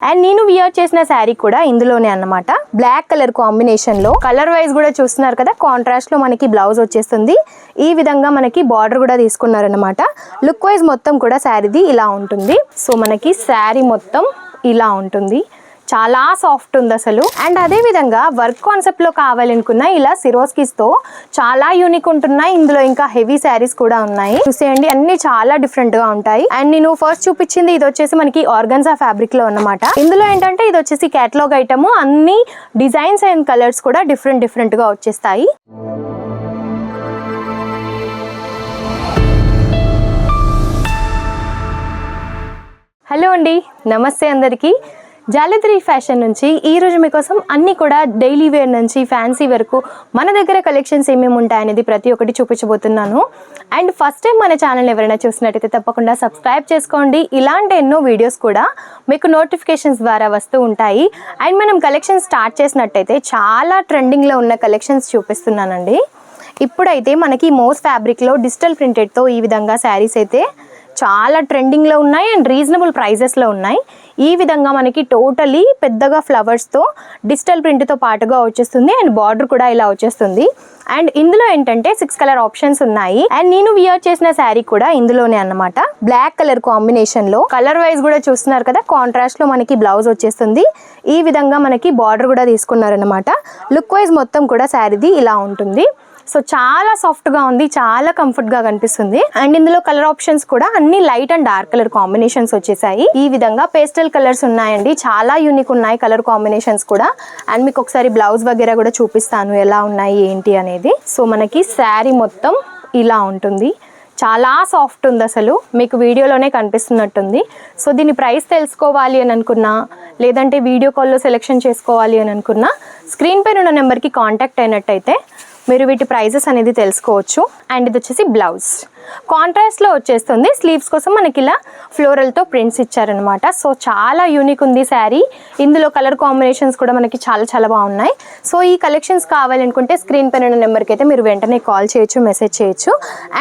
And నేను we're చేసిన శారీ కూడా ఇందులోనే అన్నమాట. బ్లాక్ కలర్ కాంబినేషన్ లో కలర్ వైజ్ కూడా చూస్తున్నారు కదా, కాంట్రాస్ట్ లో మనకి బ్లౌజ్ వచ్చేస్తుంది. ఈ విధంగా మనకి బార్డర్ కూడా తీసుకున్నారనమాట. లుక్ వైజ్ మొత్తం కూడా శారీది ఇలా ఉంటుంది. సో మనకి శారీ మొత్తం ఇలా ఉంటుంది, చాలా సాఫ్ట్ ఉంది అసలు. అండ్ అదే విధంగా వర్క్ కాన్సెప్ట్ లో కావాలనుకున్నా ఇలా సిరోస్కిస్ తో చాలా యూనిక్ ఉంటున్నాయి. ఇందులో ఇంకా హెవీ శారీస్ కూడా ఉన్నాయి, చూసేయండి అన్ని చాలా డిఫరెంట్ గా ఉంటాయి. అండ్ నేను ఫస్ట్ చూపించింది ఇది వచ్చేసి మనకి ఆర్గన్జా ఫ్యాబ్రిక్ లో అన్నమాట. ఇందులో ఏంటంటే ఇది వచ్చేసి కేటలాగ్ ఐటమ్, అన్ని డిజైన్స్ అండ్ కలర్స్ కూడా డిఫరెంట్ గా వచ్చేస్తాయి. హలో అండి, నమస్తే అందరికీ. జాలత్రి ఫ్యాషన్ నుంచి ఈరోజు మీకోసం అన్నీ కూడా డైలీ వేర్ నుంచి ఫ్యాన్సీ వరకు మన దగ్గర కలెక్షన్స్ ఏమేమి ఉంటాయనేది ప్రతి ఒక్కటి చూపించబోతున్నాను. అండ్ ఫస్ట్ టైం మన ఛానల్ ఎవరైనా చూసినట్టయితే తప్పకుండా సబ్స్క్రైబ్ చేసుకోండి. ఇలాంటి ఎన్నో వీడియోస్ కూడా మీకు నోటిఫికేషన్స్ ద్వారా వస్తూ ఉంటాయి. అండ్ మనం కలెక్షన్ స్టార్ట్ చేసినట్టయితే చాలా ట్రెండింగ్లో ఉన్న కలెక్షన్స్ చూపిస్తున్నానండి. ఇప్పుడైతే మనకి మోస్ ఫ్యాబ్రిక్లో డిజిటల్ ప్రింటెడ్తో ఈ విధంగా శారీస్ అయితే చాలా ట్రెండింగ్లో ఉన్నాయి అండ్ రీజనబుల్ ప్రైజెస్లో ఉన్నాయి. ఈ విధంగా మనకి టోటలీ పెద్దగా ఫ్లవర్స్తో డిజిటల్ ప్రింట్తో పాటుగా వచ్చేస్తుంది అండ్ బార్డర్ కూడా ఇలా వచ్చేస్తుంది. అండ్ ఇందులో ఏంటంటే 6 కలర్ ఆప్షన్స్ ఉన్నాయి. అండ్ నేను వియర్ చేసిన శారీ కూడా ఇందులోనే అన్నమాట. బ్లాక్ కలర్ కాంబినేషన్ లో కలర్ వైజ్ కూడా చూస్తున్నారు కదా, కాంట్రాస్ట్ లో మనకి బ్లౌజ్ వచ్చేస్తుంది. ఈ విధంగా మనకి బార్డర్ కూడా తీసుకున్నారనమాట. లుక్ వైజ్ మొత్తం కూడా శారీది ఇలా ఉంటుంది. సో చాలా సాఫ్ట్గా ఉంది, చాలా కంఫర్ట్గా కనిపిస్తుంది. అండ్ ఇందులో కలర్ ఆప్షన్స్ కూడా అన్ని light and dark colour combinations వచ్చేసాయి. ఈ విధంగా పేస్టల్ కలర్స్ ఉన్నాయండి, చాలా యూనిక్ ఉన్నాయి కలర్ కాంబినేషన్స్ కూడా. అండ్ మీకు ఒకసారి బ్లౌజ్ వగేరా కూడా చూపిస్తాను ఎలా ఉన్నాయి ఏంటి అనేది. సో మనకి శారీ మొత్తం ఇలా ఉంటుంది, చాలా సాఫ్ట్ ఉంది అసలు, మీకు వీడియోలోనే కనిపిస్తున్నట్టుంది. సో దీని ప్రైస్ తెలుసుకోవాలి అని అనుకున్నా, లేదంటే వీడియో కాల్లో సెలెక్షన్ చేసుకోవాలి అని అనుకున్నా, స్క్రీన్ పైన ఉన్న నెంబర్కి కాంటాక్ట్ అయినట్టయితే మీరు వీటి ప్రైజెస్ అనేది తెలుసుకోవచ్చు. అండ్ ఇది వచ్చేసి బ్లౌజ్ కాంట్రాస్ట్లో వచ్చేస్తుంది. స్లీవ్స్ కోసం మనకి ఇలా ఫ్లోరల్తో ప్రింట్స్ ఇచ్చారనమాట. సో చాలా యూనిక్ ఉంది శారీ. ఇందులో కలర్ కాంబినేషన్స్ కూడా మనకి చాలా బాగున్నాయి. సో ఈ కలెక్షన్స్ కావాలనుకుంటే స్క్రీన్ పైన ఉన్న నెంబర్కి అయితే మీరు వెంటనే కాల్ చేయొచ్చు, మెసేజ్ చేయొచ్చు.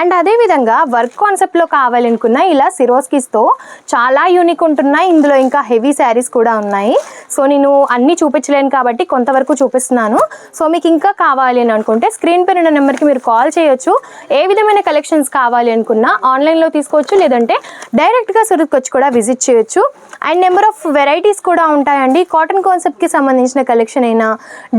అండ్ అదేవిధంగా వర్క్ కాన్సెప్ట్లో కావాలనుకున్నా ఇలా సిరోస్కిస్తో చాలా యూనిక్ ఉంటున్నాయి. ఇందులో ఇంకా హెవీ శారీస్ కూడా ఉన్నాయి. సో నేను అన్నీ చూపించలేను కాబట్టి కొంతవరకు చూపిస్తున్నాను. సో మీకు ఇంకా కావాలి అని అనుకుంటే స్క్రీన్ పైన ఉన్న నెంబర్కి మీరు కాల్ చేయొచ్చు. ఏ విధమైన కలెక్షన్స్ కావాలి అనుకున్నా ఆన్లైన్లో తీసుకోవచ్చు, లేదంటే డైరెక్ట్గా సూరత్కి వచ్చి కూడా విజిట్ చేయొచ్చు. అండ్ నెంబర్ ఆఫ్ వెరైటీస్ కూడా ఉంటాయండి. కాటన్ కాన్సెప్ట్కి సంబంధించిన కలెక్షన్ అయినా,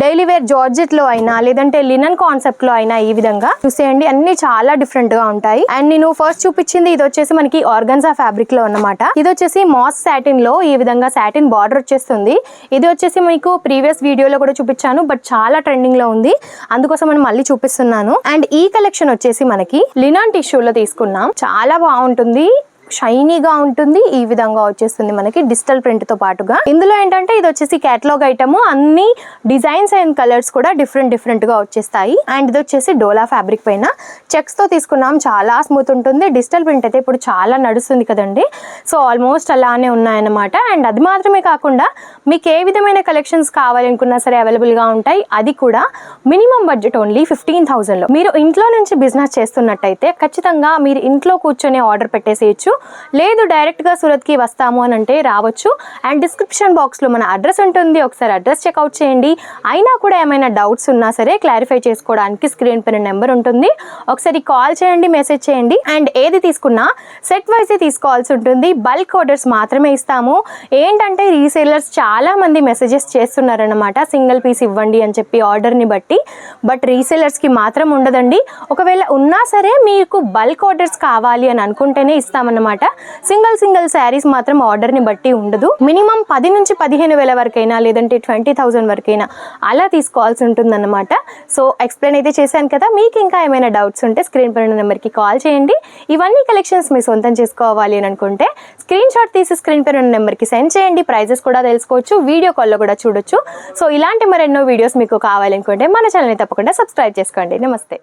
డైలీ వేర్ జార్జెట్లో అయినా, లేదంటే లినన్ కాన్సెప్ట్లో అయినా ఈ విధంగా చూసేయండి అన్ని చాలా డిఫరెంట్గా ఉంటాయి. అండ్ నేను ఫస్ట్ చూపించింది ఇది వచ్చేసి మనకి ఆర్గన్జా ఫ్యాబ్రిక్లో అన్నమాట. ఇది వచ్చేసి మాస్ సాటిన్లో ఈ విధంగా సాటిన్ బార్డర్ వచ్చేస్తుంది. ఇది వచ్చేసి మీకు ప్రీవియస్ వీడియోలో కూడా చూపించాను, బట్ చాలా ట్రెండింగ్లో ఉంది, అందుకోసం మనం మళ్ళీ చూపిస్తున్నాను. అండ్ ఈ కలెక్షన్ వచ్చేసి మనకి లినాన్ టిష్యూలో తీసుకున్నాం, చాలా బాగుంటుంది, షైనీగా ఉంటుంది. ఈ విధంగా వచ్చేస్తుంది మనకి డిజిటల్ ప్రింట్ తో పాటుగా. ఇందులో ఏంటంటే ఇది వచ్చేసి కేటలాగ్ ఐటమ్, అన్ని డిజైన్స్ అండ్ కలర్స్ కూడా డిఫరెంట్ గా వచ్చేస్తాయి. అండ్ ఇది వచ్చేసి డోలా ఫ్యాబ్రిక్ పైన చెక్స్ తో తీసుకున్నాం, చాలా స్మూత్ ఉంటుంది. డిజిటల్ ప్రింట్ అయితే ఇప్పుడు చాలా నడుస్తుంది కదండి, సో ఆల్మోస్ట్ అలానే ఉన్నాయన్నమాట. అండ్ అది మాత్రమే కాకుండా మీకు ఏ విధమైన కలెక్షన్స్ కావాలనుకున్నా సరే అవైలబుల్ గా ఉంటాయి. అది కూడా మినిమం బడ్జెట్ ఓన్లీ 15,000 లో. మీరు ఇంట్లో నుంచి బిజినెస్ చేస్తున్నట్టయితే ఖచ్చితంగా మీరు ఇంట్లో కూర్చొని ఆర్డర్ పెట్టేసేయచ్చు, లేదు డైరెక్ట్గా సూరత్కి వస్తాము అని అంటే రావచ్చు. అండ్ డిస్క్రిప్షన్ బాక్స్లో మన అడ్రస్ ఉంటుంది, ఒకసారి అడ్రస్ చెక్అవుట్ చేయండి. అయినా కూడా ఏమైనా డౌట్స్ ఉన్నా సరే క్లారిఫై చేసుకోవడానికి స్క్రీన్ పైన నెంబర్ ఉంటుంది, ఒకసారి కాల్ చేయండి, మెసేజ్ చేయండి. అండ్ ఏది తీసుకున్నా సెట్ వైజే తీసుకోవాల్సి ఉంటుంది, బల్క్ ఆర్డర్స్ మాత్రమే ఇస్తాము. ఏంటంటే రీసేలర్స్ చాలా మంది మెసేజెస్ చేస్తున్నారనమాట, సింగిల్ పీస్ ఇవ్వండి అని చెప్పి ఆర్డర్ని బట్టి, బట్ రీసేలర్స్కి మాత్రం ఉండదండి. ఒకవేళ ఉన్నా సరే మీకు బల్క్ ఆర్డర్స్ కావాలి అని అనుకుంటేనే ఇస్తామన్నమాట. సింగిల్ శారీస్ మాత్రం ఆర్డర్ ని బట్టి ఉండదు. మినిమం 10 నుంచి 15,000 వరకైనా, లేదంటే 20,000 వరకైనా అలా తీసుకోవాల్సి ఉంటుందన్నమాట. సో ఎక్స్ప్లెయిన్ అయితే చేశాను కదా, మీకు ఇంకా ఏమైనా డౌట్స్ ఉంటే స్క్రీన్ పైన నెంబర్కి కాల్ చేయండి. ఇవన్నీ కలెక్షన్స్ మీ సొంతం చేసుకోవాలి అని అనుకుంటే స్క్రీన్ షాట్ తీసి స్క్రీన్ పైన నెంబర్కి సెండ్ చేయండి. ప్రైజెస్ కూడా తెలుసుకోవచ్చు, వీడియో కాల్లో కూడా చూడొచ్చు. సో ఇలాంటి మరెన్నో వీడియోస్ మీకు కావాలనుకుంటే మన ఛానల్ని తప్పకుండా సబ్స్క్రైబ్ చేసుకోండి. నమస్తే.